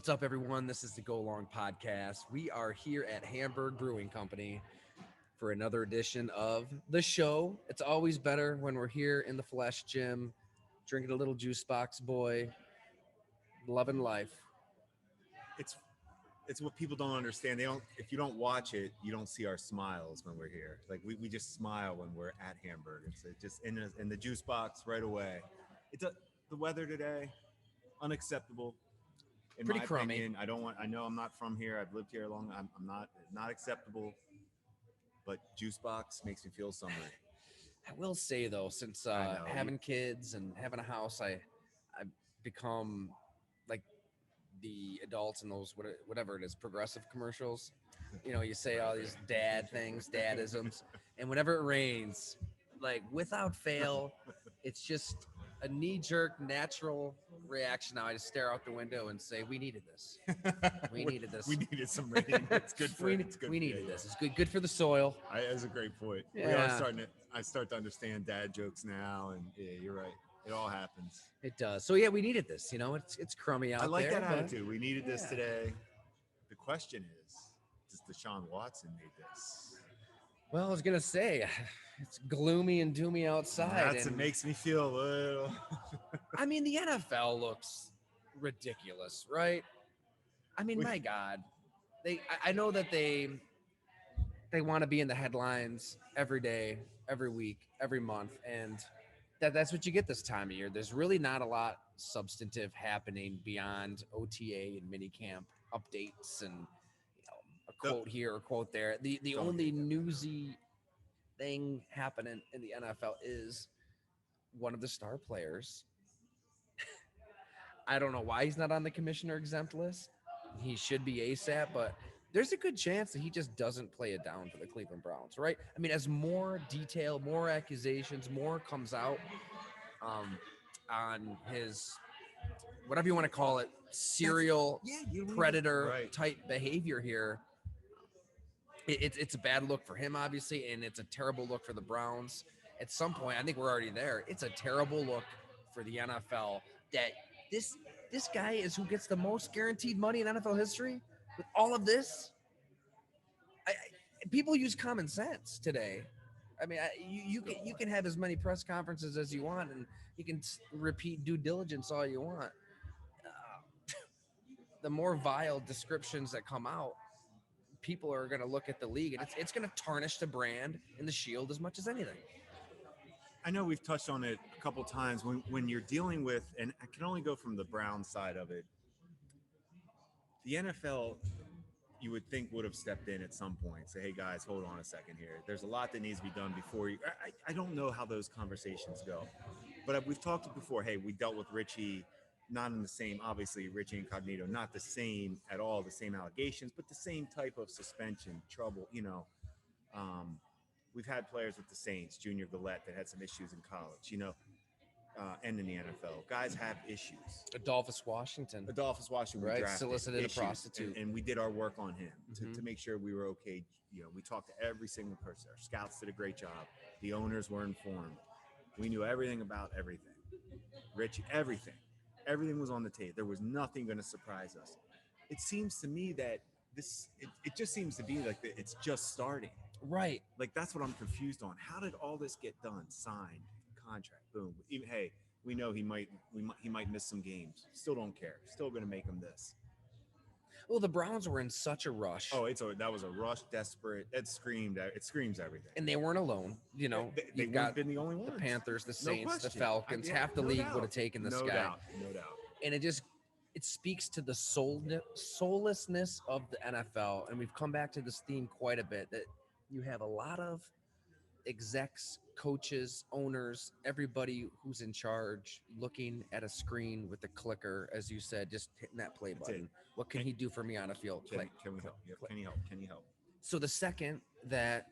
What's up, everyone? This is the Go Long Podcast. We are here at Hamburg Brewing Company for another edition of the show. It's always better when we're here in the flesh, Jim, drinking a little juice box, boy, loving life. it's it's what people don't understand. They don't If you don't watch it, you don't see our smiles when we're here. Like we just smile when we're at Hamburg. It just in the juice box right away. It's the weather today unacceptable in Pretty my crummy. opinion. I know I'm not from here. I've lived here long. I'm not acceptable. But juice box makes me feel summery. I will say, though, since I know having kids and having a house, I've become like the adults in those whatever it is progressive commercials. You know, you say all these dad things, dadisms, and whenever it rains, like without fail, it's just a knee-jerk natural reaction. Now I just stare out the window and say, we needed this. We needed this. We needed some rain. It's good for it's good. We needed this. It's good for the soil. That's a great point. Yeah. I start to understand dad jokes now, and yeah, you're right. It all happens. It does. So yeah, we needed this. You know, it's crummy out I like there. that but attitude. We needed this Yeah. today. The question is, does Deshaun Watson need this? Well, I was gonna say, it's gloomy and doomy outside. It and makes me feel a little. I mean, the NFL looks ridiculous, right? I mean, my God, I know that they want to be in the headlines every day, every week, every month, and that's what you get this time of year. There's really not a lot substantive happening beyond OTA and minicamp updates and a quote here, a quote there. The only newsy thing happening in the NFL is one of the star players. I don't know why he's not on the commissioner exempt list. He should be ASAP, but there's a good chance that he just doesn't play it down for the Cleveland Browns, right? I mean, as more detail, more accusations, more comes out on his, whatever you want to call it, serial predator type behavior here, it's a bad look for him, obviously, and it's a terrible look for the Browns. At some point, I think we're already there. It's a terrible look for the NFL that this guy is who gets the most guaranteed money in NFL history with all of this. People use common sense today. I mean, you can have as many press conferences as you want, and you can repeat due diligence all you want. The more vile descriptions that come out, people are going to look at the league, and it's going to tarnish the brand and the shield as much as anything. I know we've touched on it a couple times when you're dealing with, and I can only go from the Brown side of it. The NFL, you would think, would have stepped in at some point, say, hey guys, hold on a second here. There's a lot that needs to be done before you. I don't know how those conversations go, but we've talked before. Hey, we dealt with Richie, not in the same, obviously Richie Incognito, not the same at all, the same allegations, but the same type of suspension, trouble, we've had players with the Saints, Junior Gillette, that had some issues in college, and in the NFL. Guys have issues. Adolphus Washington, right? Solicited a prostitute. And we did our work on him to make sure we were okay. We talked to every single person. Our scouts did a great job. The owners were informed. We knew everything about everything. Richie, everything. Everything was on the tape. There was nothing going to surprise us. It seems to me that it just seems to be like it's just starting. Right. Like, that's what I'm confused on. How did all this get done? Signed, contract, boom. Even, hey, we know he might miss some games. Still don't care. Still going to make him this. Well, the Browns were in such a rush. Oh, that was a rush, desperate. It screams everything. And they weren't alone. They you've got been the only ones. The Panthers, the Saints, the question. Falcons. Half the league would have taken this guy. No doubt. And it speaks to the soullessness of the NFL. And we've come back to this theme quite a bit, that you have a lot of execs, coaches, owners, everybody who's in charge looking at a screen with a clicker, as you said, just hitting that play button. What can he do for me on a field? Can we help? Click. Can you help? So the second that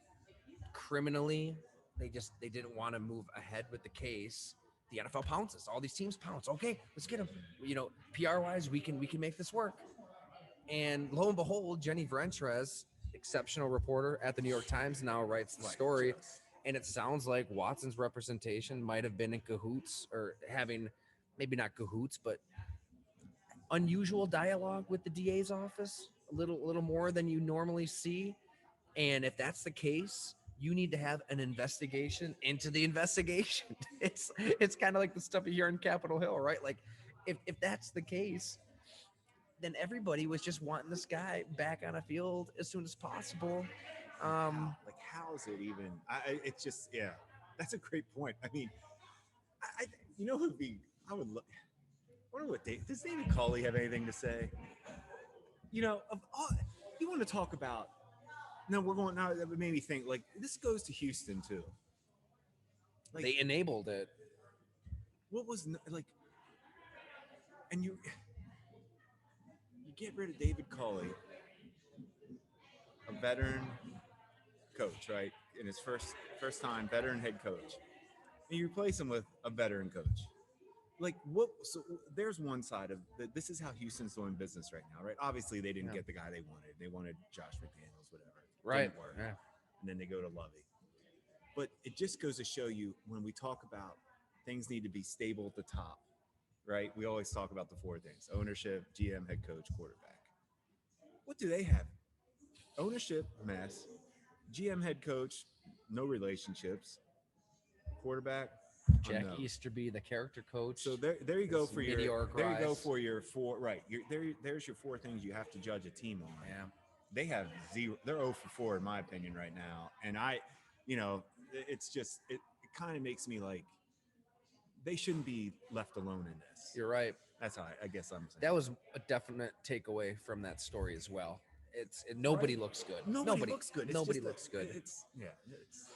criminally they didn't want to move ahead with the case, the NFL pounces. All these teams pounce. Okay, let's get them. PR wise, we can make this work. And lo and behold, Jenny Vrentres, exceptional reporter at the New York Times, now writes the story. And it sounds like Watson's representation might have been in cahoots, or having, maybe not cahoots, but unusual dialogue with the DA's office, a little more than you normally see. And if that's the case, you need to have an investigation into the investigation. It's kind of like the stuff you hear on Capitol Hill, right? Like if that's the case, then everybody was just wanting this guy back on a field as soon as possible. How is it even? It's just yeah. That's a great point. I mean, I you know who'd be I would look. I wonder what does David Culley have anything to say? You know, of all, you want to talk about. No, we're going now. That made me think. Like this goes to Houston too. Like They enabled it. what was like, and you get rid of David Culley, a veteran coach, right? In his first time, veteran head coach, and you replace him with a veteran coach. Like what? So there's one side of this is how Houston's doing business right now, right? Obviously, they didn't Yeah. get the guy they wanted. They wanted Josh McDaniels, whatever. Right. Didn't work. Yeah. And then they go to Lovey. But it just goes to show you when we talk about things need to be stable at the top, right? We always talk about the four things: ownership, GM, head coach, quarterback. What do they have? Ownership, mess. GM, head coach, no relationships. Quarterback, Jack unknown. Easterby, the character coach. So there you go for your meteoric there you go rise. for your four right. There's your four things you have to judge a team on. Yeah. They have zero. They're 0 for 4 in my opinion right now, and you know, it's just it kind of makes me like they shouldn't be left alone in this. You're right. That's how I guess I'm saying. That was a definite takeaway from that story as well. Nobody Right. looks good. Nobody looks good. It's Nobody just looks good. It's yeah. It's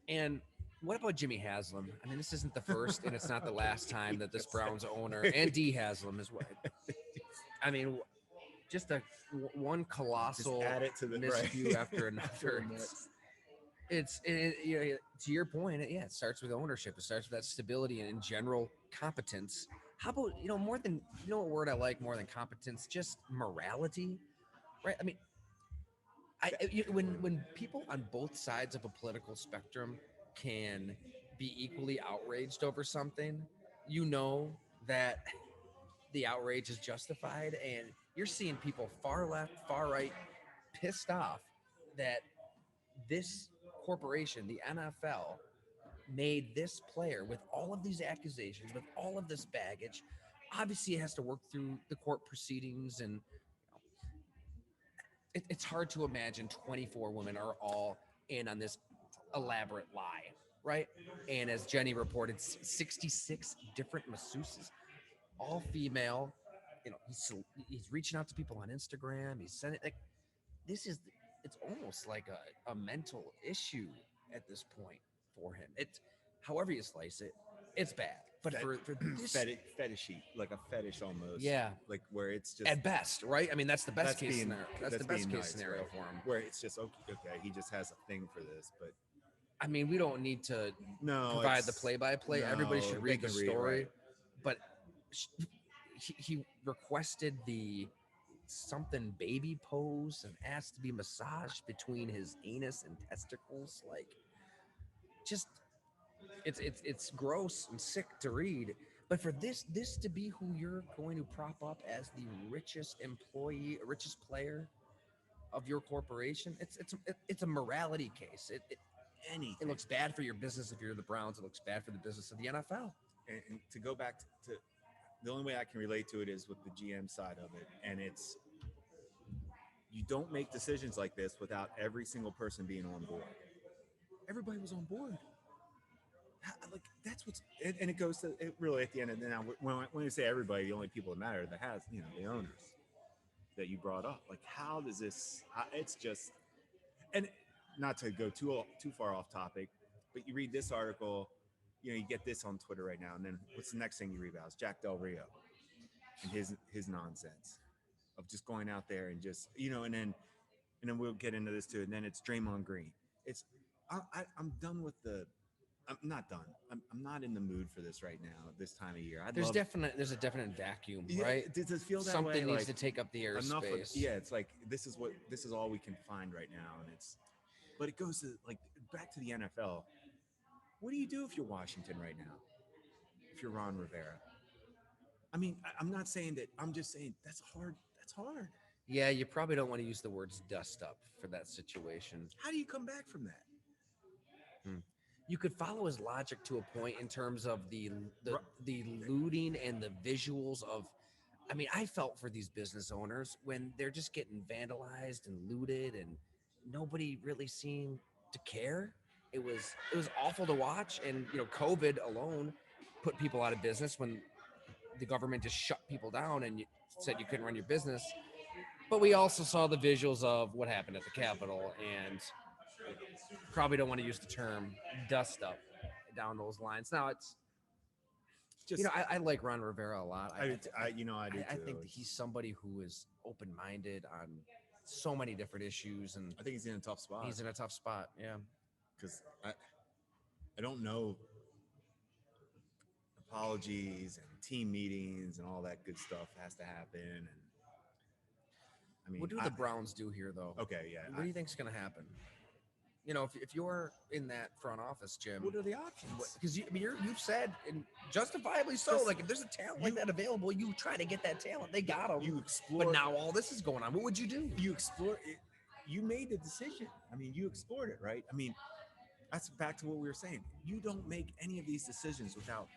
And what about Jimmy Haslam? I mean, this isn't the first and it's not the last time that this Just- Browns owner and D Haslam is what. I mean, just one colossal just add it to the miscue right. after To another. the next. You know, to your point, it starts with ownership. It starts with that stability and in general competence. How about more than what word I like more than competence? Just morality, right? I mean, when people on both sides of a political spectrum can be equally outraged over something, you know that the outrage is justified, and you're seeing people far left, far right, pissed off that this corporation, the NFL, made this player with all of these accusations, with all of this baggage. Obviously, it has to work through the court proceedings, and it's hard to imagine 24 women are all in on this elaborate lie, right? And as Jenny reported, 66 different masseuses, all female. He's reaching out to people on Instagram. He's sending like this is it's almost like a mental issue at this point for him. It's however you slice it, it's bad. But for this, fetishy, like a fetish almost. Yeah. Like where it's just at best, right? I mean, that's the best case scenario. That's the best case nice, scenario right? for him. Where it's just okay, he just has a thing for this, but I mean, we don't need to provide the play-by-play. Everybody should read the story. Right. But he requested the something baby pose and asked to be massaged between his anus and testicles. Like, just it's gross and sick to read. But for this to be who you're going to prop up as the richest employee, richest player of your corporation, it's a morality case. Anything. It looks bad for your business if you're the Browns. It looks bad for the business of the NFL. And to go back to the only way I can relate to it is with the GM side of it, and it's you don't make decisions like this without every single person being on board. Everybody was on board. Like that's what's and it goes to it really at the end of the now when you say everybody, the only people that matter that has the owners that you brought up. Like how does this? It's just and not to go too far off topic, but you read this article, you get this on Twitter right now, and then what's the next thing you read about? Is Jack Del Rio and his nonsense of just going out there and just and then we'll get into this too, and then it's Draymond Green. It's I'm done with the. I'm not done. I'm not in the mood for this right now. This time of year, There's a definite vacuum, right? Does it feel that Something way? needs to take up the airspace. It's like this is all we can find right now, and but it goes to like back to the NFL. What do you do if you're Washington right now? If you're Ron Rivera, I mean, I'm not saying that. I'm just saying that's hard. That's hard. Yeah, you probably don't want to use the words dust up for that situation. How do you come back from that? Hmm. You could follow his logic to a point in terms of the Ru- the looting and the visuals of. I mean, I felt for these business owners when they're just getting vandalized and looted, and nobody really seemed to care. It was awful to watch, and COVID alone put people out of business when the government just shut people down and said you couldn't run your business. But we also saw the visuals of what happened at the Capitol, and probably don't want to use the term dust up down those lines. Now it's Just I like Ron Rivera a lot. I do I too. think that he's somebody who is open minded on so many different issues, and I think he's in a tough spot he's in a tough spot. Yeah. because I don't know apologies and team meetings and all that good stuff has to happen. And I mean, What do the Browns do here, though? okay, yeah. What do you think's going to happen? If you're in that front office, Jim, What are the options? because you've said, and justifiably so, Just- like if there's a talent like that available, you try to get that talent. They got them. You explore. But now all this is going on. What would you do? You explore it. You made the decision. I mean, you explored it, right? I mean, that's back to what we were saying. You don't make any of these decisions without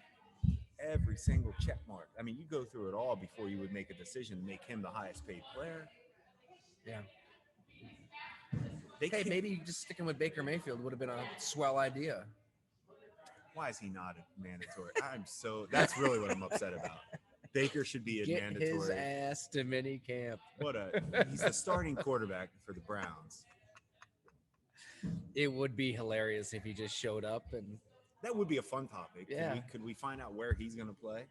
every single check mark. I mean, you go through it all before you would make a decision to make him the highest paid player. Yeah. They Hey, can't- maybe just sticking with Baker Mayfield would have been a swell idea. Why is he not a mandatory? That's really what I'm upset about. Baker should be a Get mandatory. his ass to mini camp. He's the starting quarterback for the Browns. It would be hilarious if he just showed up and That would be a fun topic. Yeah. Could we find out where he's going to play?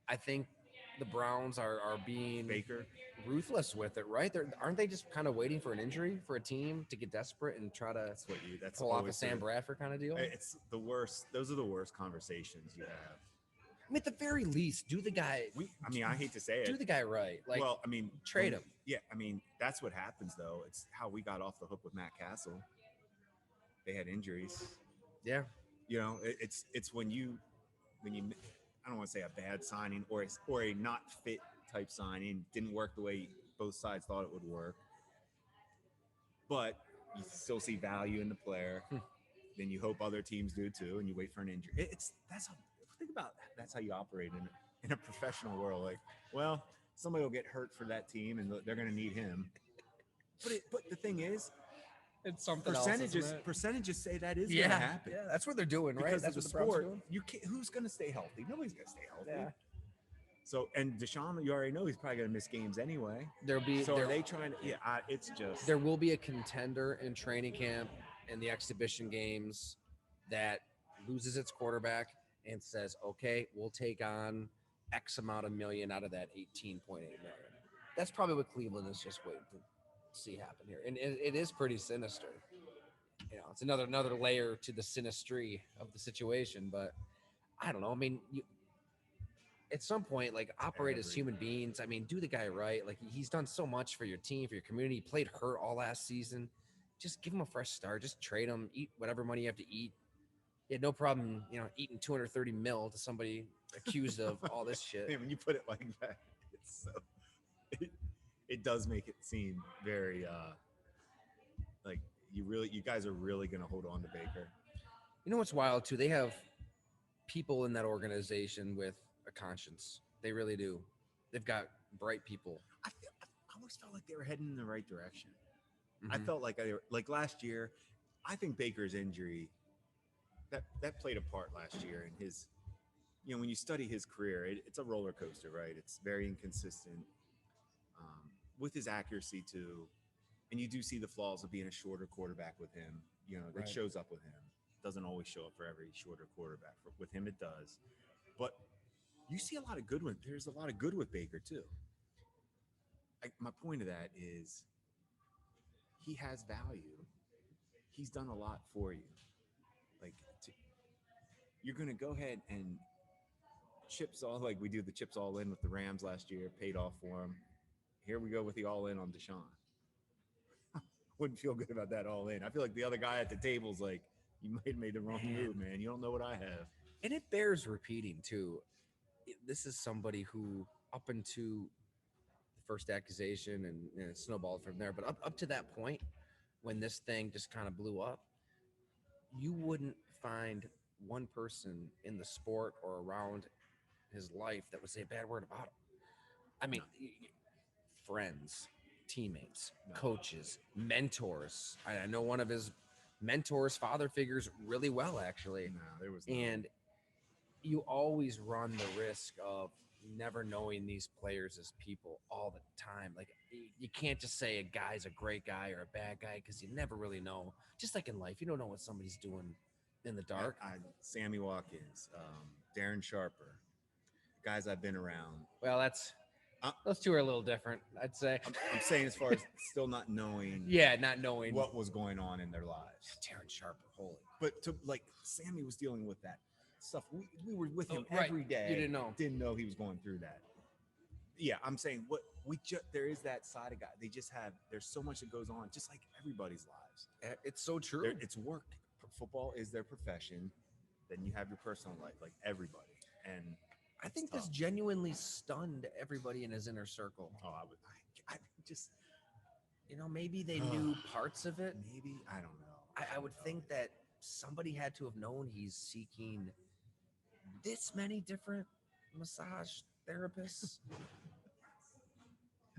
I think the Browns are being Baker. ruthless with it, right? Aren't they just kind of waiting for an injury for a team to get desperate and try to That's pull off a always Sam Bradford kind of deal? It's the worst. Those are the worst conversations you have. I mean, at the very least, do the guy. I hate to say Do it. the guy right. Like, Well, I mean, trade him. Yeah, I mean, that's what happens though. It's how we got off the hook with Matt Castle. They had injuries. yeah, It's when you I don't want to say a bad signing or a not fit type signing didn't work the way both sides thought it would work, but you still see value in the player. Then you hope other teams do too, and you wait for an injury. Think about that. That's how you operate in a professional world. Like, well, somebody will get hurt for that team, and they're going to need him. But the thing is, it's something percentages say that is going to happen. Yeah, that's what they're doing, right? Because That's of what the the Browns are sport. doing. You can't, who's going to stay healthy? Nobody's going to stay healthy. Yeah. So, and Deshaun, you already know he's probably going to miss games anyway. There'll be So are they trying to? Yeah, it's just there will be a contender in training camp and the exhibition games that loses its quarterback and says, okay, we'll take on X amount of million out of that 18.8 million. That's probably what Cleveland is just waiting to see happen here. And it is pretty sinister. It's another layer to the sinistry of the situation, but I don't know. I mean, at some point, like, operate as human beings. I mean, do the guy right. Like, he's done so much for your team, for your community. He played hurt all last season. Just give him a fresh start. Just trade him. Eat whatever money you have to eat. He had no problem, eating 230 mil to somebody accused of all this shit. Man, when you put it like that, it does make it seem very like you guys are really going to hold on to Baker. You know what's wild too? They have people in that organization with a conscience. They really do. They've got bright people. I always felt like they were heading in the right direction. Mm-hmm. I felt like last year. I think Baker's injury that played a part last year in his. When you study his career, it's a roller coaster, right? It's very inconsistent with his accuracy too, and you do see the flaws of being a shorter quarterback with him. That Right. shows up with him. Doesn't always show up for every shorter quarterback. With him, it does. But you see a lot of good ones. There's a lot of good with Baker too. My point of that is he has value. He's done a lot for you. You're going to go ahead and chips all, like we do the chips all in with the Rams last year, paid off for him. Here we go with the all in on Deshaun. Wouldn't feel good about that all in. I feel like the other guy at the table's like, you might have made the wrong move, man. You don't know what I have. And it bears repeating too. this is somebody who, up into the first accusation and it snowballed from there, but up to that point when this thing just kind of blew up, you wouldn't find one person in the sport or around his life that would say a bad word about him. I mean, friends, teammates, coaches, mentors. I know one of his mentors, father figures, really well, actually. No, there was And you always run the risk of never knowing these players as people all the time. Like, you can't just say a guy's a great guy or a bad guy because you never really know. Just like in life, you don't know what somebody's doing in the dark. Sammy Watkins, Darren Sharper, guys I've been around. Well, those two are a little different, I'd say. I'm saying as far as still not knowing, not knowing what was going on in their lives. Darren Sharper, holy. But Sammy was dealing with that stuff. We were with him right. every day. You didn't know. Didn't know he was going through that. Yeah, I'm saying there is that side of guy. They just have. There's so much that goes on, just like everybody's lives. It's so true. It's work. Football is their profession. Then you have your personal life, like everybody. And I think this genuinely stunned everybody in his inner circle. Oh, I just, maybe they knew parts of it. Maybe, I don't know. I would think that somebody had to have known he's seeking this many different massage therapists.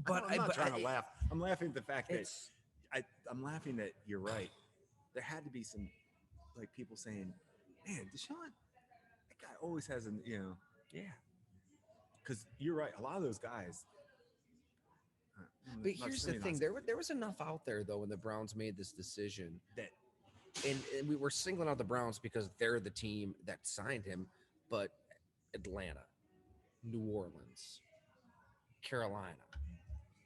But I'm not trying to laugh. I'm laughing at the fact that I'm laughing that you're right. There had to be some people saying, "Man, Deshaun, that guy always has yeah." Because you're right. A lot of those guys. But here's the thing: there was enough out there though when the Browns made this decision and we were singling out the Browns because they're the team that signed him, but Atlanta, New Orleans, Carolina,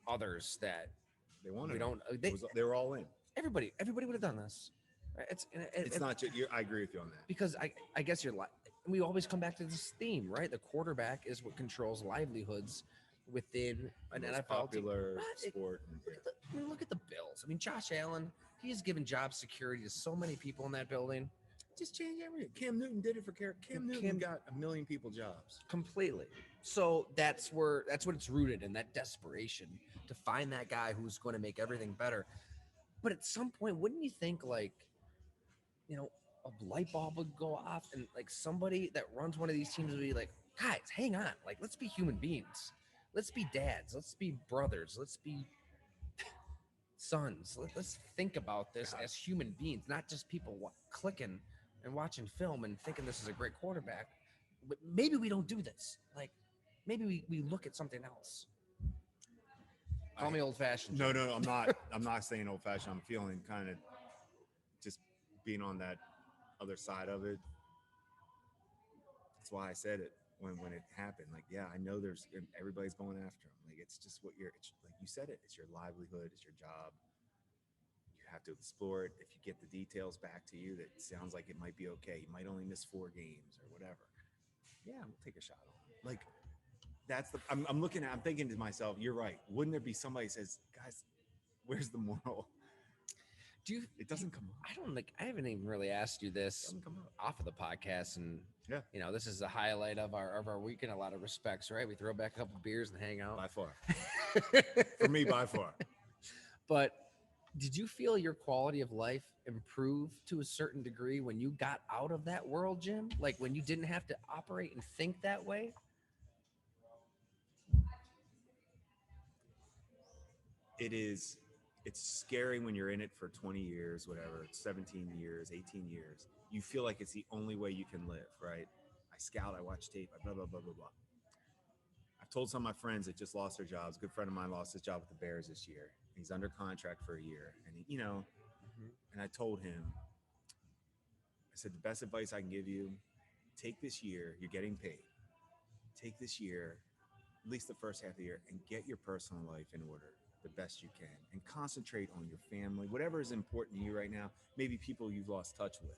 others that they wanted. We don't. They were all in. Everybody would have done this. Right? It's not just. I agree with you on that. Because I guess we always come back to this theme, right? The quarterback is what controls livelihoods within an NFL popular sport. Look at the Bills. I mean, Josh Allen, he has given job security to so many people in that building. Just change everything. Cam Newton did it for Cam Newton got 1 million people jobs. Completely. So that's what it's rooted in, that desperation to find that guy who's going to make everything better. But at some point, wouldn't you think a light bulb would go off and somebody that runs one of these teams would be like, guys, hang on. Let's be human beings. Let's be dads. Let's be brothers. Let's be sons. Let's think about this as human beings, not just people clicking and watching film and thinking this is a great quarterback. But maybe we don't do this. Maybe we look at something else. Call me old-fashioned. No, I'm not. I'm not saying old-fashioned. I'm feeling kind of just being on that other side of it. That's why I said it when it happened. I know everybody's going after him. It's just it's like you said it. It's your livelihood. It's your job. You have to explore it. If you get the details back to you, that sounds like it might be okay. You might only miss 4 games or whatever. Yeah, we'll take a shot on it. That's I'm thinking to myself, you're right. Wouldn't there be somebody who says, guys, where's the moral? It doesn't come up. I haven't even really asked you this off of the podcast, and this is the highlight of our week in a lot of respects, right? We throw back a couple beers and hang out. By far. For me, by far. But did you feel your quality of life improve to a certain degree when you got out of that world, Jim? When you didn't have to operate and think that way? It's scary when you're in it for 20 years, whatever, 17 years, 18 years. You feel like it's the only way you can live, right? I scout, I watch tape, I blah, blah, blah, blah, blah. I've told some of my friends that just lost their jobs. A good friend of mine lost his job with the Bears this year. He's under contract for a year. And, and I told him, I said, the best advice I can give you, take this year, you're getting paid. Take this year, at least the first half of the year, and get your personal life in order the best you can and concentrate on your family, whatever is important to you right now, maybe people you've lost touch with.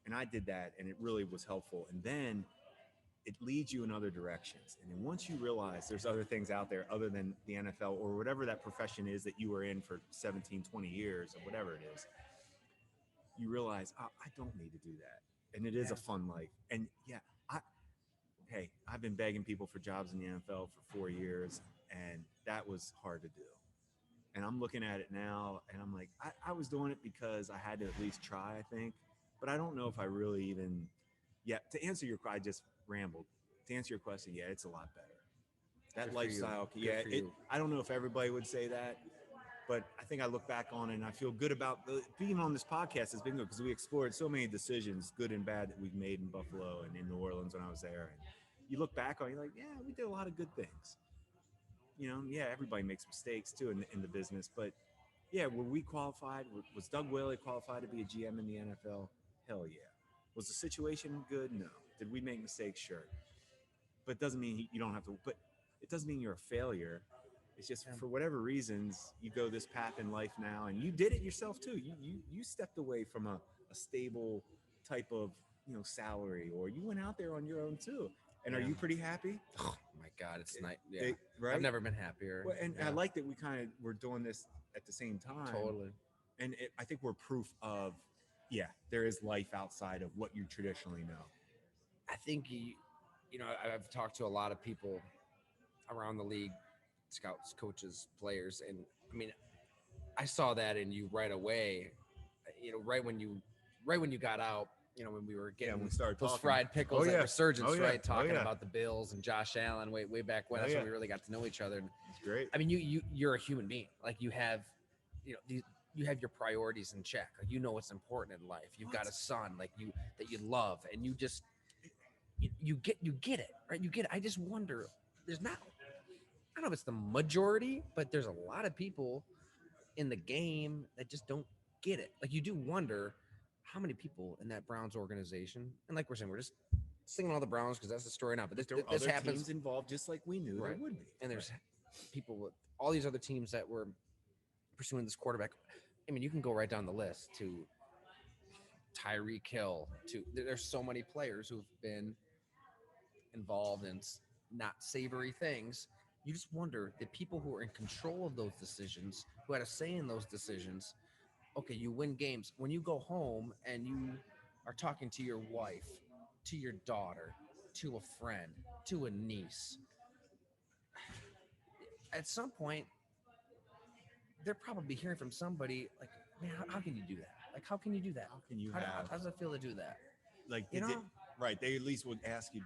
And I did that, and it really was helpful. And then it leads you in other directions. And then once you realize there's other things out there other than the NFL or whatever that profession is that you were in for 17, 20 years or whatever it is, you realize, I don't need to do that. And it is a fun life. And hey, I've been begging people for jobs in the NFL for 4 years, and that was hard to do. And I'm looking at it now, and I'm like, I was doing it because I had to at least try, I think. But I don't know if I really even, yeah, to answer your, I just rambled. To answer your question, yeah, it's a lot better. That Good for you. lifestyle, Good yeah, for it, you. I don't know if everybody would say that, but I think I look back on it and I feel good about being on this podcast has been good because we explored so many decisions, good and bad, that we've made in Buffalo and in New Orleans when I was there. And you look back on it, you're like, yeah, we did a lot of good things. Yeah, everybody makes mistakes too in the business, but yeah, were we qualified? Was Doug Whaley qualified to be a GM in the NFL? Hell yeah. Was the situation good? No. Did we make mistakes? Sure. But it doesn't mean you don't have to. But it doesn't mean you're a failure. It's just Yeah. for whatever reasons you go this path in life now, and you did it yourself too. You stepped away from a stable type of salary, or you went out there on your own too. And are Yeah. you pretty happy? Oh my God, it's nice. Yeah, Right. I've never been happier. Well, and Yeah, I like that we kind of were doing this at the same time. totally. And I think we're proof of, yeah, there is life outside of what you traditionally know. I think I've talked to a lot of people around the league, scouts, coaches, players, and I mean, I saw that in you right away. Right when you got out. When we were Yeah, getting when we started those talking. fried pickles Oh, at yeah. Resurgence, Oh, yeah. right? Oh, Talking yeah. about the Bills and Josh Allen way back when. Oh, That's yeah. when we really got to know each other. And It's great. I mean, you're a human being. Like you have, you have your priorities in check. Like you know what's important in life. You've got a son like that you love, and you just you get it right. You get it. I just wonder. There's not. I don't know if it's the majority, but there's a lot of people in the game that just don't get it. Like you do wonder how many people in that Browns organization, and like we're saying, we're just singing all the Browns because that's the story now. But There were this other happens teams involved, just like we knew right, there would be. and there's people with all these other teams that were pursuing this quarterback. I mean, you can go right down the list to Tyreek Hill. There's so many players who've been involved in not savory things. You just wonder the people who are in control of those decisions, who had a say in those decisions. Okay, you win games. When you go home and you are talking to your wife, to your daughter, to a friend, to a niece, at some point, they're probably hearing from somebody like, man, how can you do that? Like, how can you do that? How can you How does it feel to do that? like, right? They at least would ask you,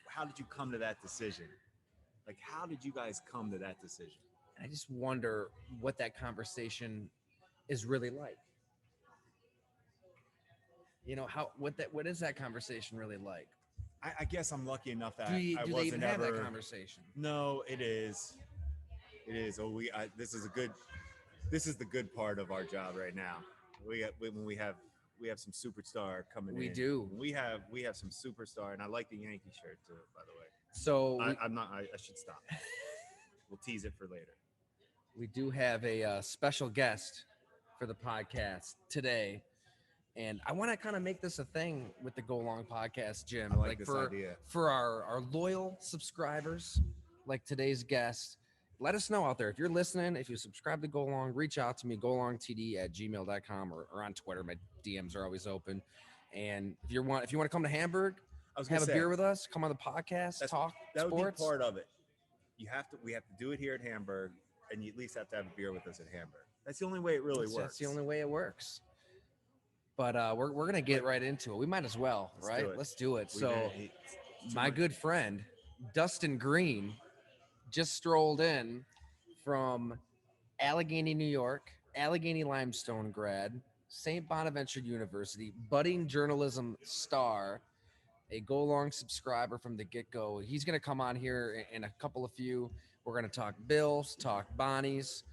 how did you come to that decision? Like, how did you guys come to that decision? And I just wonder what that conversation is really like. What is that conversation really like? I guess I'm lucky enough that Do I they wasn't even have ever. that conversation? No, it is. It is. Oh, this is the good part of our job right now. We have some superstar coming in. We do. We have some superstar, and I like the Yankee shirt too, by the way. So I should stop. We'll tease it for later. we do have a special guest for the podcast today, and I want to kind of make this a thing with the Go Long podcast, Jim. I like this idea. For our loyal subscribers, like today's guest. Let us know out there. If you're listening, if you subscribe to Go Long, reach out to me, golongtd@gmail.com or on Twitter. My DMs are always open. And if you want to come to Hamburg, have a beer with us, come on the podcast, talk that sports. would be part of it. We have to do it here at Hamburg, and you at least have to have a beer with us at Hamburg. That's the only way it really works. That's the only way it works. But we're gonna get right into it. We might as well, right? Let's do it. So my good friend Dustin Green just strolled in from Allegheny, New York, Allegheny Limestone grad, St. Bonaventure University, budding journalism star, a Go Long subscriber from the get-go. He's going to come on here in a couple of few. We're going to talk Bills, talk Bonnies,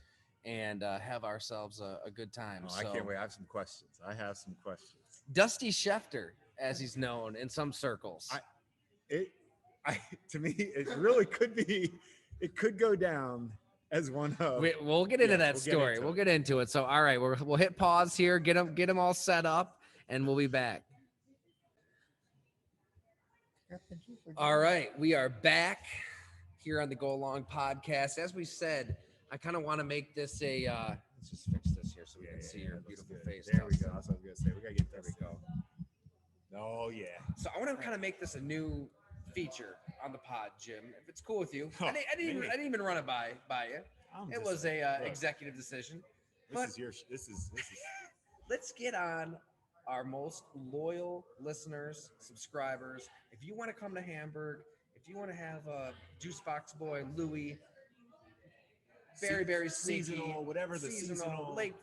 and have ourselves a good time. I can't wait. I have some questions. Dusty Schefter, as he's known in some circles. To me, it really could be. It could go down as one of. We'll get into that story. We'll get into it. So, all right, we'll hit pause here, get them all set up, and we'll be back. All right, we are back here on the Go Long podcast. As we said, I kind of want to make this a. Let's just fix this here so we can see your beautiful face. There we go. That's what I was gonna say. We gotta get. There we go. Oh yeah. So I want to kind of make this a new feature on the pod, Jim. If it's cool with you, Oh, I didn't even run it by you. I'm It just was a look, executive decision. This But is your. This is. let's get on our most loyal listeners, subscribers. If you want to come to Hamburg, if you want to have Juice Box Boy Louie, very sneaky, seasonal, whatever the seasonal. lake,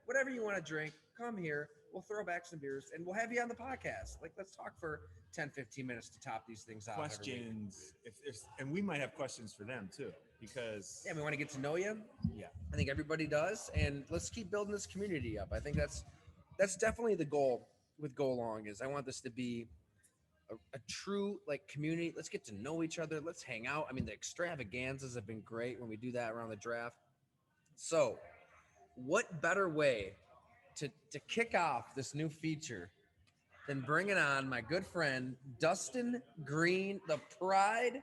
whatever you want to drink, come here. We'll throw back some beers and we'll have you on the podcast. Like, let's talk for 10-15 minutes to top these things off. Questions, if and we might have questions for them too, because we want to get to know you. Yeah, I think everybody does, and let's keep building this community up. I think that's definitely the goal with Go Long. Is I want this to be a true like community. Let's get to know each other. Let's hang out. I mean, the extravaganzas have been great when we do that around the draft. So, what better way to kick off this new feature than bringing on my good friend Dustin Green, the pride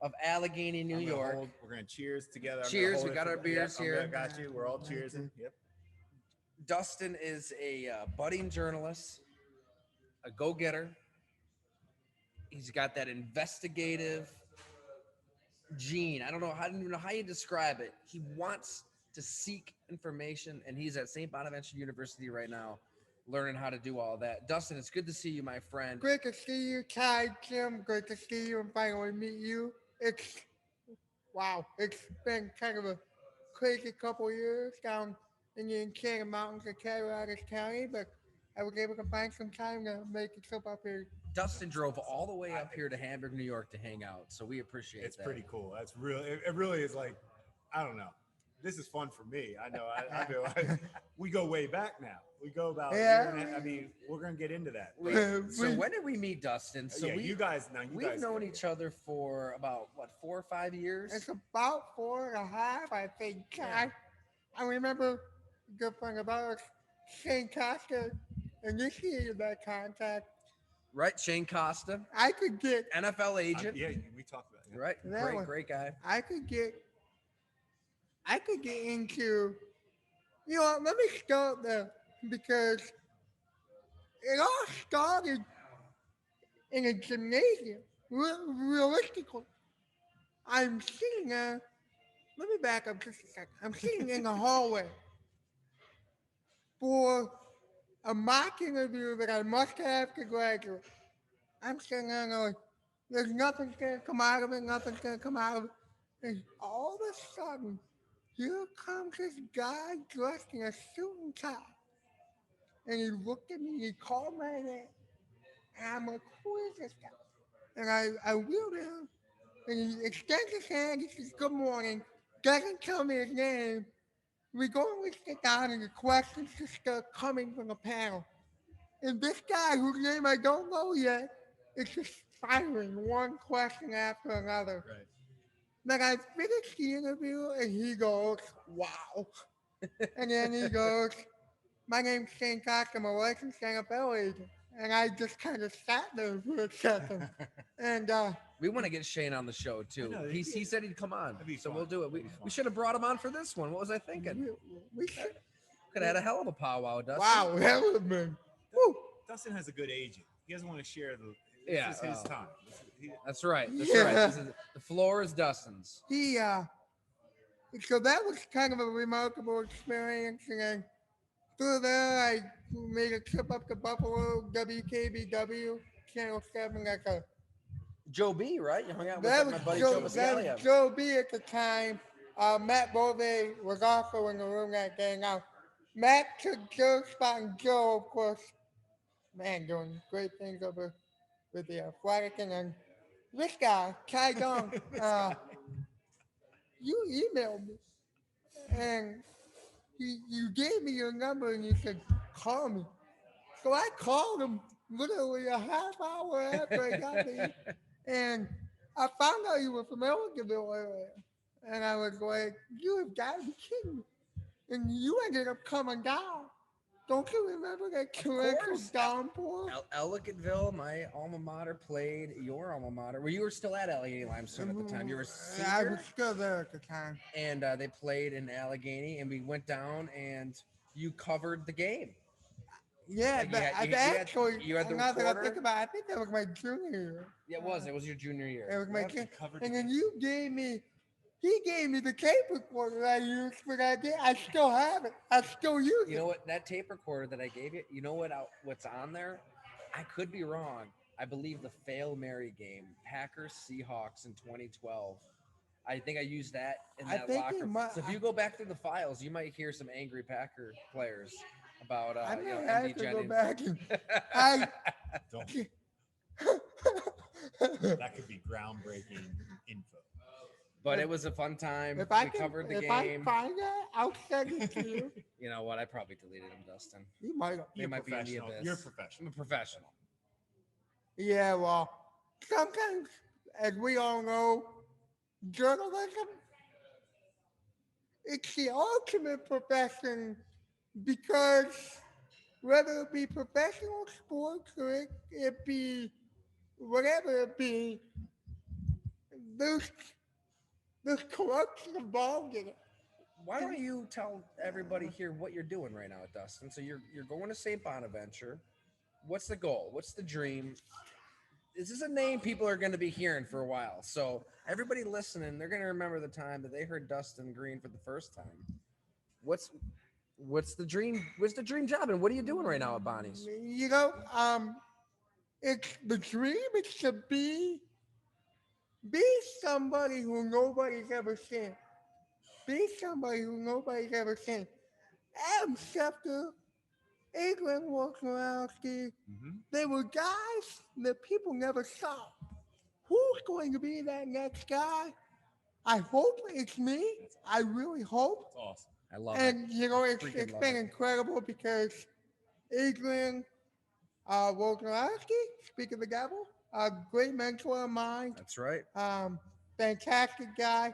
of Allegheny, New York. We're gonna cheers together. Cheers! We got our beers here. Got you. We're all cheersing. Yep. Dustin is a budding journalist, a go-getter. He's got that investigative gene. I don't even know how you describe it. He wants to seek information, and he's at St. Bonaventure University right now, learning how to do all that. Dustin, it's good to see you, my friend. Great to see you, Ty, Jim. Great to see you and finally meet you. It's been kind of a crazy couple of years down in the Enchanted Mountains of Colorado County, but I was able to find some time to make a trip up here. Dustin drove all the way up here to Hamburg, New York to hang out, so we appreciate It's that. pretty cool. That's real. It really is like, I don't know. This is fun for me. I know. I feel like we go way back now. We go about. Yeah. I mean, we're gonna get into that. So when did we meet, Dustin? So yeah, you guys we've known each other for about 4 or 5 years. It's about 4.5, I think. Yeah. I remember a good thing about it. Shane Costa initiated that contact. Right, Shane Costa, I could get NFL agent. Yeah, we talked about it. Right, That one. great guy. I could get into, you know, let me start there because it all started in a gymnasium. Realistically, I'm sitting there. Let me back up just a second. I'm sitting in the hallway for a mock interview that I must have to graduate. I'm sitting there going, there's nothing's going to come out of it, nothing's going to come out of it. And all of a sudden, here comes this guy dressed in a suit and tie. And he looked at me, he called my name. And I'm like, who is this guy? And I wheeled him, and he extends his hand, he says, good morning, doesn't tell me his name. We go and we sit down, and the questions just start coming from the panel. And this guy, whose name I don't know yet, is just firing one question after another. Right. Then I finished the interview, and he goes, wow. And then he goes, my name's Shane Cox, I'm a licensed NFL agent. And I just kind of sat there for a second. And We want to get Shane on the show too. I know, He said he'd come on, That'd be so fun. we'll do it. That'd be fun. We should have brought him on for this one. What was I thinking? we should. Could have had a hell of a powwow, Dustin. Wow, that would have been. Woo. Dustin has a good agent. He doesn't want to share the. Yeah, This is his oh. time. That's right. That's Yeah. right. The floor is Dustin's. So that was kind of a remarkable experience. And then through there, I made a trip up to Buffalo, WKBW, Channel 7, like a Joe B, right? You hung out with That my was buddy Joe, Joe that Biscaglia. was Joe B at the time. Matt Bove was also in the room that day. Now, Matt took Joe's spot, and Joe, of course, man, doing great things over with the Athletic. And then this guy, Kai Dong, you emailed me, and you gave me your number, and you said, call me. So I called him literally a half hour after I got there. And I found out you were from Ellicottville area. And I was like, you have got to be kidding me. And you ended up coming down. Don't you remember that torrential course. downpour? Ellicottville, my alma mater, played your alma mater. Well, you were still at Allegheny Limestone at the time. You were a I senior, was still there at the time. and they played in Allegheny, and we went down, and you covered the game. Yeah, Like but I've you had actually, you had the now that I think recorder. about it, I think that was my junior year. Yeah, it was. It was your junior It year. was my Yep. junior. Covered And the then he gave me the tape recorder that I used for that day. I still have it. I still use You it. know what? That tape recorder that I gave you. You know what's on there? I could be wrong. I believe the Fail Mary game, Packers Seahawks in 2012. I think I used that in I that think it locker. might. So if you go back through the files, you might hear some angry Packer players about I may MD have to go Jennings. back and I. Don't. That could be groundbreaking info. But it was a fun time. If I We can, covered the if I game. find that, I'll send it to you. You know what? I probably deleted them, Dustin. You might have. They You're might be in the professional. abyss. You're I'm professional. a professional. Yeah, well, sometimes, as we all know, journalism, it's the ultimate profession because whether it be professional sports or it be whatever it be, there's, there's corruption involved in it. Why don't you tell everybody here what you're doing right now, Dustin? So you're going to St. Bonaventure. What's the goal? What's the dream? This is a name people are going to be hearing for a while. So everybody listening, they're going to remember the time that they heard Dustin Green for the first time. What's the dream? What's the dream job, and what are you doing right now at Bonnie's? You know, it's the dream is to be somebody who nobody's ever seen. Be somebody who nobody's ever seen. Adam Schefter, Adrian Wojnarowski, they were guys that people never saw. Who's going to be that next guy? I hope it's me. I really hope. It's awesome. I love And it. you know, Freaking it's love been it. incredible because Adrian Wojnarowski, speak of the devil, a great mentor of mine, That's right. fantastic guy.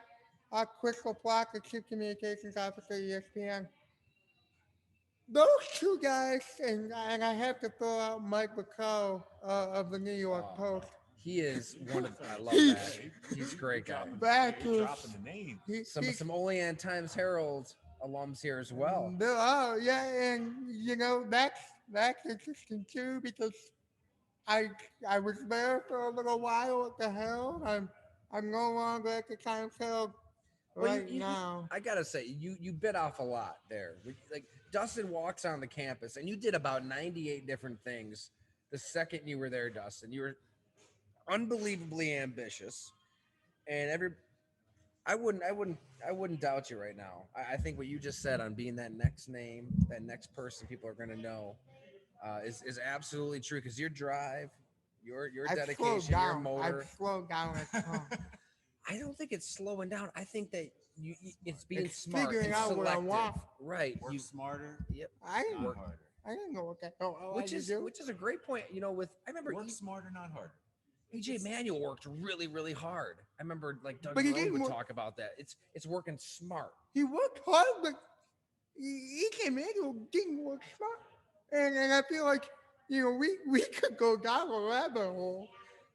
Crystal Flocker, Chief Communications Officer at ESPN. Those two guys, and I have to throw out Mike McCall of the New York Post. He is one of. I love He's- that. He's a great guy. That You're is, dropping the name. Some Olean Times Herald alums here as well. Yeah, and you know that's interesting too because I I was there for a little while at the Herald. I'm no longer at the Times Herald Well, right now. I gotta say, you bit off a lot there. Like Dustin walks on the campus, and you did about 98 different things the second you were there, Dustin. You were unbelievably ambitious, and I wouldn't doubt you right now. I think what you just said on being that next name, that next person people are gonna know, is absolutely true. Because your drive, your I've dedication, slowed your down. motor. I've slowed down at times. I don't think it's slowing down. I think that it's being It's smart figuring and out what I selective. want. Right. Work smarter, Yep. I didn't, not harder. I didn't know what that. Oh, Which is a great point. You know, I remember Work smarter, not harder. EJ Manuel worked really, really hard. I remember like Doug But he Marone didn't would work- talk about that. It's working smart. He worked hard, but he came in and didn't work smart. And I feel like we could go down a rabbit hole.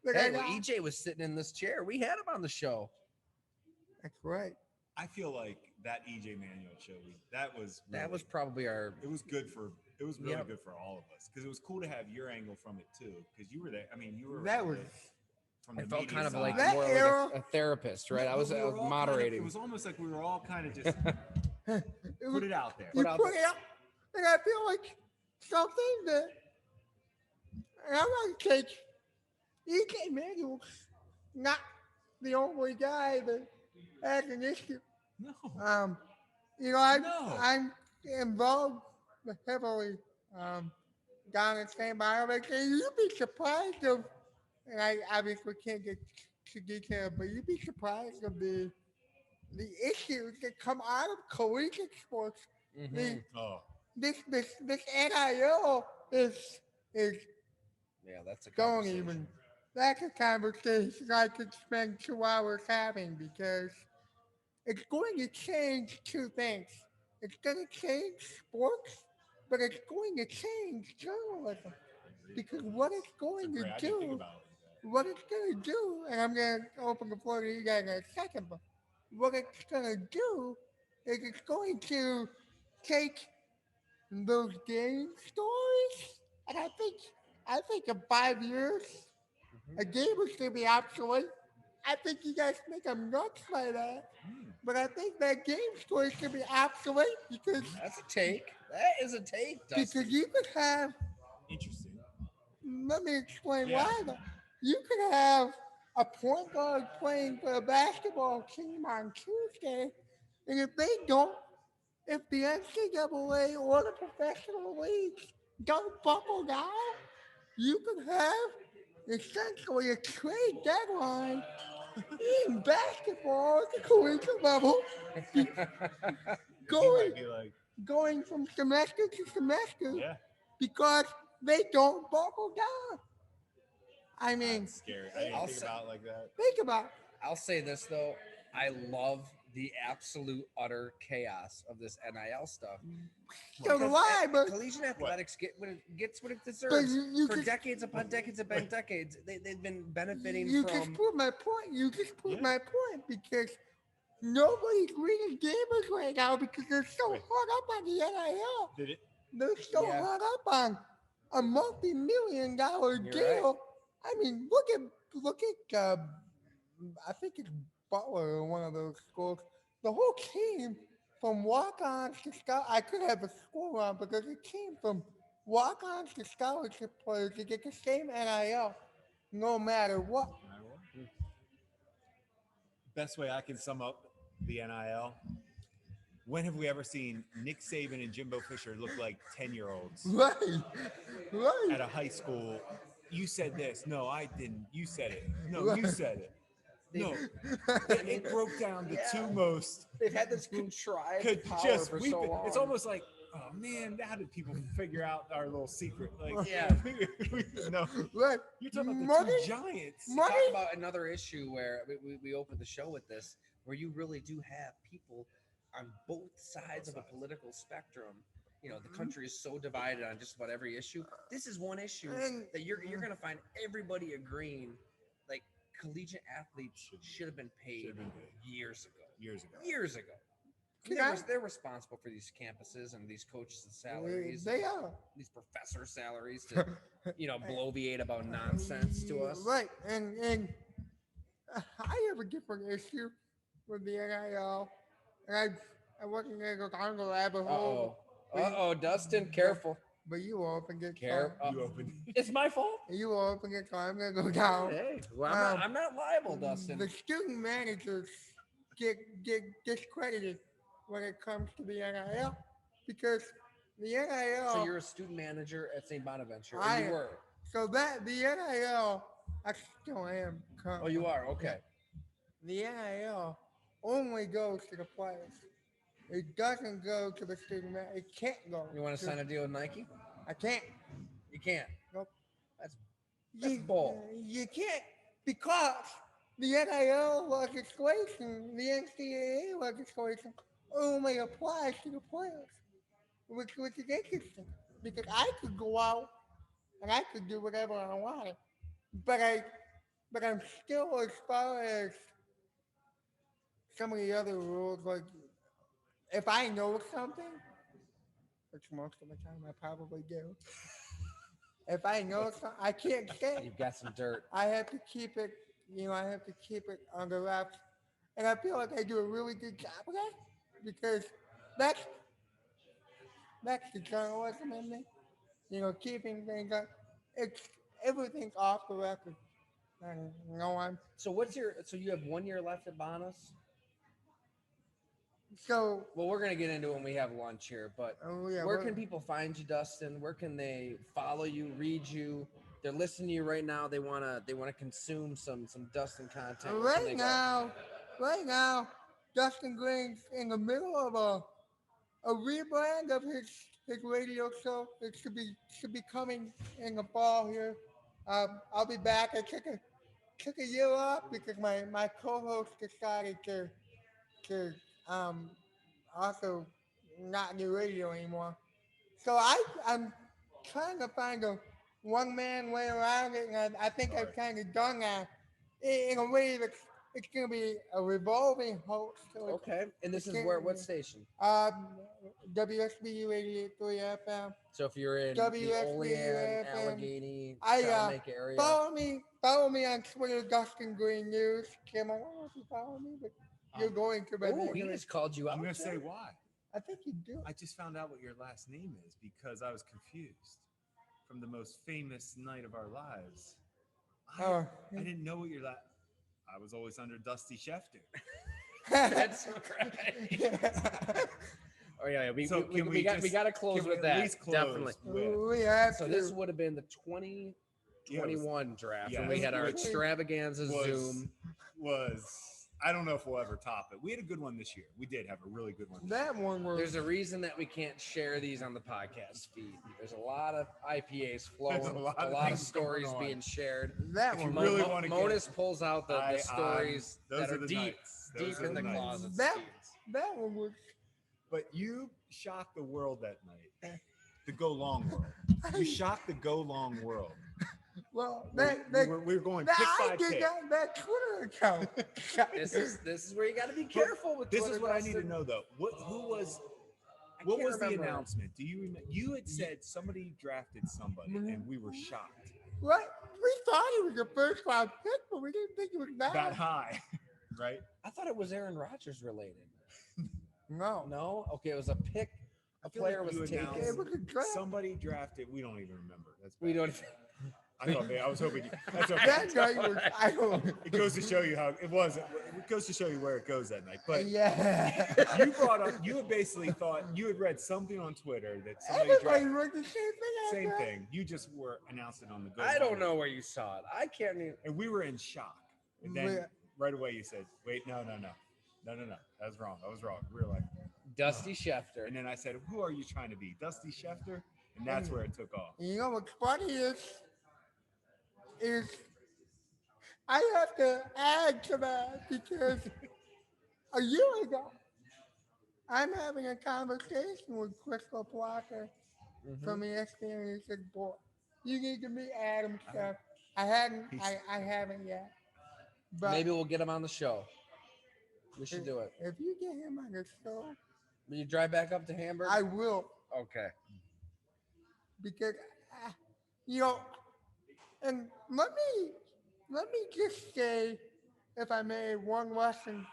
Like Hey, well, EJ was sitting in this chair. We had him on the show. That's right. I feel like that EJ Manuel show, that was Probably our. it was good for it was really Yep. good for all of us because it was cool to have your angle from it too because you were there. I mean, you were That was from I the felt media kind of side. like That more era- like a therapist, right? I was We were all moderating. it was almost like we were all kind of just it put was, it out there. you out put it up, and I feel like something that and I'm gonna take EK Manuel's not the only guy that has an issue. No. I'm I'm involved heavily down in St. Bonaventure. And you'd be surprised of, and I obviously can't get to detail, but you'd be surprised of the issues that come out of collegiate sports. Mhm. The, Oh, this NIL is Yeah, that's a don't conversation. even. That's a conversation I could spend 2 hours having because it's going to change two things. It's going to change sports, but it's going to change journalism because what it's going great. to I didn't think do, about it like that. what it's going to do, and I'm going to open the floor to you guys in a second, but what it's going to do is it's going to take those game stories, and I think in 5 years Mhm. a game is gonna be obsolete. I think you guys think I'm nuts by that, but I think that game story is gonna be obsolete That's a take. That is a take, because Dustin. you could have. Interesting. Let me explain Yeah. why. You could have a point guard playing for a basketball team on Tuesday, and if the NCAA or the professional leagues don't buckle down, you could have essentially a trade deadline in basketball at the collegiate level, be- And he going might be like, going from semester to semester yeah, because they don't buckle down. I mean, that's scary. I didn't I'll think say, about it like that. think about it. I'll say this though. I love the absolute utter chaos of this NIL stuff So because do I, collegiate athletics gets what it but deserves you for just decades upon decades upon decades. They've been benefiting you just from. proved my point. You just proved Yeah. my point because nobody's reading gamers right now because they're so Wait. hung up on the NIL. Did it? They're so Yeah. hung up on a multi-million-dollar You're deal. I mean, look at I think it's Butler or one of those schools. The whole team from walk-ons to scholarship. I could have a school wrong because it came from walk-ons to scholarship players to get the same NIL, no matter what. Best way I can sum up the NIL. When have we ever seen Nick Saban and Jimbo Fisher look like 10-year-olds Right, right, at a high school? You said this. No, I didn't. You said it. No, you right. said it. No, I mean, it broke down the yeah. two most They've had this contrived could power just for we've so been- long. It's almost like, oh man, how did people figure out our little secret? Like, Yeah. no, Right. you're talking about the Money, two giants. Talk money. about another issue where we opened the show with this, where you really do have people on both sides of a political spectrum. You know, the country is so divided on just about every issue. This is one issue And that you're gonna find everybody agreeing. Like collegiate athletes should have been paid Should have been paid. years ago. Years ago. Years ago. Can They're, I- they're responsible for these campuses and these coaches' salaries, They are. these professor salaries to, bloviate about nonsense to us. Right, and I have a different issue with the NIL, and I wasn't gonna go down the rabbit hole. Dustin, careful. But you open it. You opened. It's my fault. You open it, so I'm gonna go down. Hey, well, I'm not liable, Dustin. The student managers get discredited when it comes to the NIL because the NIL. So you're a student manager at St. Bonaventure. Or I you am. were. So that the NIL, I still am. Oh, you are. Okay. The NIL only goes to the players. It doesn't go to the student. It can't go. You want to sign a deal with Nike? I can't. You can't. Nope. That's bull. You can't because the NIL legislation, the NCAA legislation, only applies to the players, which is interesting because I could go out and I could do whatever I wanted, but I'm still as far as some of the other rules, like if I know something, which most of the time I probably do, if I know something, I can't say. You've got some dirt. I have to keep it, I have to keep it under wraps. And I feel like I do a really good job of that because that's the journalism in me. Keeping things up. It's everything's off the record. And I'm So so you have 1 year left at Bonas? so Well, we're gonna get into it when we have lunch here, but yeah. where can people find you, Dustin? Where can they follow you, read you? They're listening to you right now. They wanna consume some Dustin content. Where can they go? Right now, Dustin Green's in the middle of a rebrand of his radio show. It should be coming in the fall here. I'll be back. I took a year off because my co-host decided to also not do radio anymore. So I'm trying to find a one man way around it, and I think I've kind of done that in a way it's gonna be a revolving host. So Okay. And this it's is where what gonna, station? WSBU 88.3 FM, So if you're in the Olean, WSBU FM. Allegheny, I Salamaker area, follow me on Twitter, Dustin Green News. Kim, I don't know if you follow me, but you're Um, going to. But oh, he just called you out. I'm gonna say Jay. why. I think you do. I just found out what your last name is because I was confused from the most famous night of our lives. I, Oh. I didn't know what your last. I was always under Dusty Schefter. That's right. Oh yeah, we got to close can we with at that. least close Definitely. with- We have So to. this would have been the 2021 draft, yeah, and we had our was- extravaganza Zoom. was I don't know if we'll ever top it. We had a good one this year. We did have a really good one. That one was. There's a reason that we can't share these on the podcast feed. There's a lot of IPAs flowing, There's a a lot, lot of of things stories going on. being shared. That If you one. really was. wanna get- Monis pulls out the stories those that are are the deep, nights. Those deep are in the the nights. closets. That that one was. But you shocked the world that night. The Go Long world. You shocked the Go Long world. Well, We were going pick I by did pick. that Twitter account. This is where you got to be careful with. This Twitter, is what I need to Dustin. know though. What I what can't was the remember. announcement? Do you remember? You had said somebody drafted somebody, and we were shocked. What? We thought it was a first round pick, but we didn't think it was That that. high, right? I thought it was Aaron Rodgers related. No. No, okay, it was a pick. A I feel player like you was announced taken. It was a draft. Somebody drafted. We don't even remember. That's We bad. don't. I was hoping. That's okay. That night was. I don't. It goes to show you how it was. It goes to show you where it goes that night. But Yeah. you brought up. You had basically thought you had read something on Twitter that somebody Everybody drafted. wrote the same thing. Same after. thing. You just were announced it on the Go. I don't Long. know where you saw it. I can't even. And we were in shock. And then Where- right away you said, "Wait, no. That was wrong. I was wrong." We were like, Dusty Schefter. and then I said, "Who are you trying to be, Dusty Schefter?" And that's where it took off. You know what's funny is I have to add to that because a year ago I'm having a conversation with Crystal Blocker from ESPN, and he said, "Boy, you need to meet Adam Schefter." I haven't yet. But Maybe we'll get him on the show. We should do it. if you get him on the show, Will you drive back up to Hamburg? I will. Okay. Because you know, and let me just say, if I may, one lesson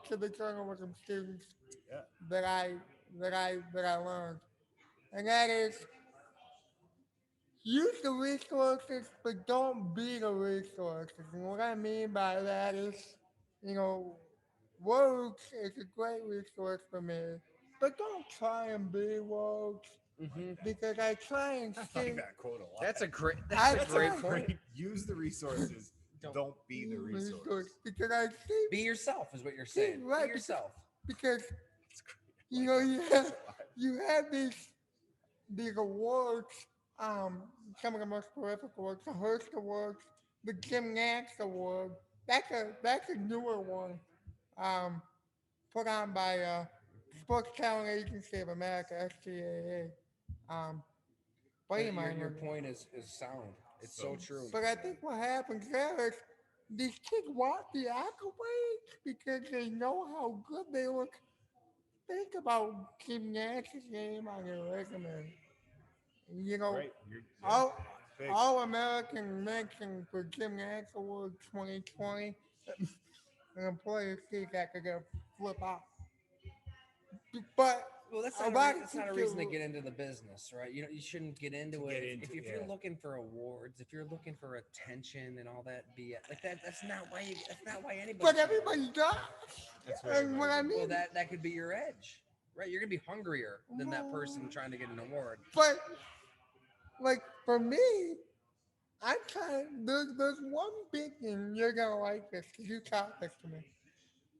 to the journalism students Yeah. that I learned, and that is use the resources, but don't be the resources. And what I mean by that is, you know, Rogues is a great resource for me, but don't try and be Rogues because I try and I see. like that quote a lot. That's a great. I That's a great tried. point. Use the resources. Don't be the resource. Because I see Be yourself is what you're saying. Right, Be because- yourself. because That's great. you know you have these awards, some of the most terrific awards, the Hearst Awards, the Jim Nance Award. That's a newer one, put on by Sports Talent Agency of America, STAA. Buddy of mine Your won it. point is sound. It's so true. But I think what happens there is these kids want the accolades because they know how good they look. Think about Jim Nance's name on your resume. You know, Right. all big. all American mention for Jim Nance Award 2020. An employer sees that could get flip out. But Well, that's a not, lot of that's not a people- reason to get into the business, right? You shouldn't get into To it get if, into- if you're yeah. looking for awards, if you're looking for attention and all that BS. Like that. That's not why. That's not why anybody. but everybody does. That's what And what I everybody mean, Well, that could be your edge, right? You're gonna be hungrier than that person trying to get an award. but like for me, I'm trying. There's one big thing you're gonna like this because you taught this to me.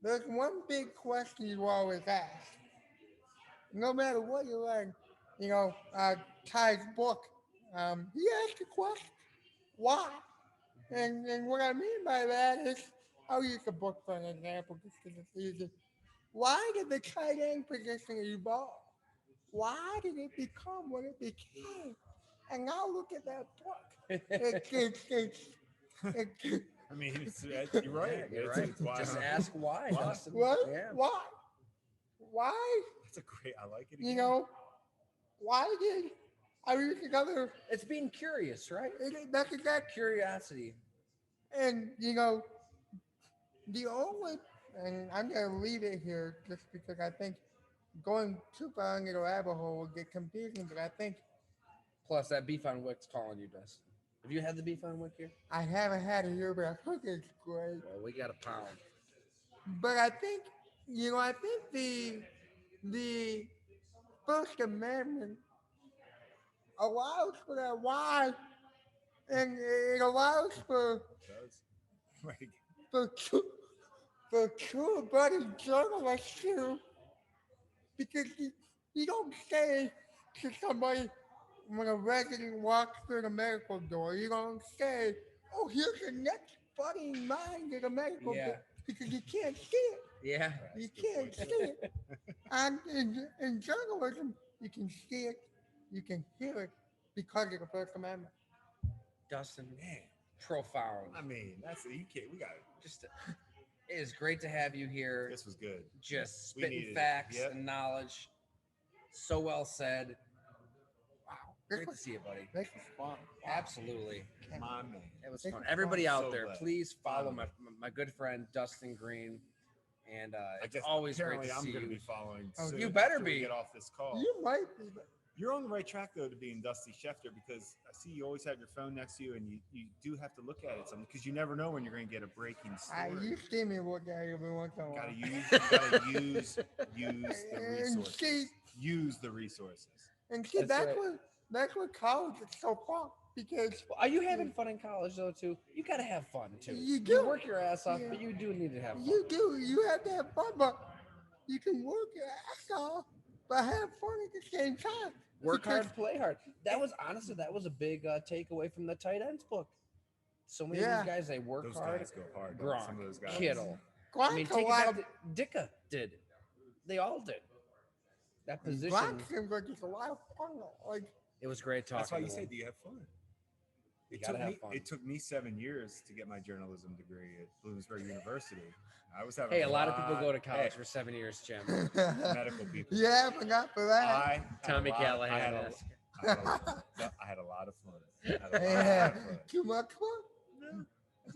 There's one big question you always ask. No matter what you learn, you know, Ty's book, he asked the question, why? And what I mean by that is, I'll use the book for an example just because it's easy. Why did the tight end position evolve? Why did it become what it became? And now look at that book. It's I mean, you're right. Yeah, you're It's- right. it's why Just not? ask why, Why? Dustin. What? Yeah. Why? That's a great. I like it. You Again. know, why did I read together? It's being curious, right? That's exact. Curiosity. And the only, and I'm gonna leave it here just because I think going too far into the rabbit hole will get confusing. But I think Plus, that beef on Wick's calling you, Dustin. Have you had the beef on Wick here? I haven't had it here, but I think it's great. Well, we got a pound. But I think I think the First Amendment allows for that. Why? And it allows for It does. Like, for true, for true-blooded journalists too, because you don't say to somebody when a resident walks through the medical door, you don't say, "Oh, here's the next buddy in line at the medical Yeah. door," because you can't see it. Yeah. You can't see it. And in journalism, you can see it, you can hear it because of the First Amendment. Dustin, man. profound. I mean, that's you can't. We got it. Just, it is great to have you here. This was good. Just We spitting needed it. facts Yep. and knowledge. So well said. Wow. This Great to was- see you, buddy. This is fun. Absolutely. My man. It was Thank fun. you. Everybody I'm out so there, glad. please follow Finally. my good friend Dustin Green. And I it's guess always great apparently to I'm see going to you. be following. Oh, soon you better after we be. Get off this call. You might be, but You're on the right track though to being Dusty Schefter because I see you always have your phone next to you and you do have to look at it something because you never know when you're going to get a breaking story. you see me look at it every once in a while. You gotta use the And resources. see, Use the resources. that's right. that's what college is so fun because Well, are you having fun in college though too? You got to have fun too. You do. work your ass off, Yeah. but you do need to have fun. you have to have fun, but you can work your ass off, but have fun at the same time. Work Because- hard, play hard. That was honestly a big takeaway from the tight ends book. So many of Yeah. these guys, they work Those hard. guys go hard. don't Gronk, Some of those guys. Kittle. I Glock's mean, a take it lot back of to Dicka did. They all did. That position. Glock seems like it's a lot of fun. Like It was great talking. That's why you to say, him. do you have fun? You It gotta took, have me, fun. it took me 7 years to get my journalism degree at Bloomsburg University. I was having Hey, a lot of people go to college Hey, for 7 years, Jim. medical people. yeah, but not for that. I had Tommy a lot- Callahan. I had a- asked. I had a lot of fun. I had a lot Yeah, of fun. too much fun.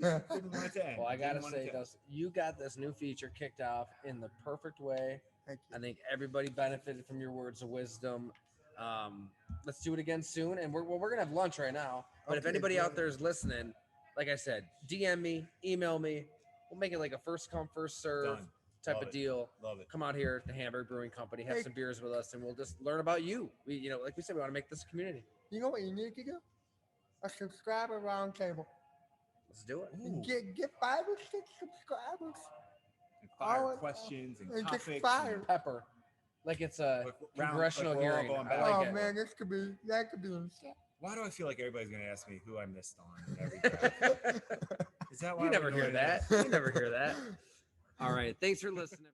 Didn't want it to end. Well, I gotta Didn't want it say, to end. Dustin, you got this new feature kicked off in the perfect way. Thank you. I think everybody benefited from your words of wisdom. Let's do it again soon, and we're gonna have lunch right now. But if Okay, anybody out brother. there is listening, like I said, DM me, email me. We'll make it like a first come, first serve Done. type Love of it. deal. Love it. Come out here at the Hamburg Brewing Company, have Hey. some beers with us, and we'll just learn about you. We, like we said, we want to make this a community. You know what you need to do? A subscriber roundtable. Let's do it. Ooh. Get 5 or 6 subscribers. And fire Oh, questions and and just topics. fire. Pepper, like it's a Like round- congressional like we're all hearing. going I back. like Oh it. man, that could be insane. Why do I feel like everybody's going to ask me who I missed on every draft? Is that why You we're never doing hear that. this? You never hear that. All right. Thanks for listening.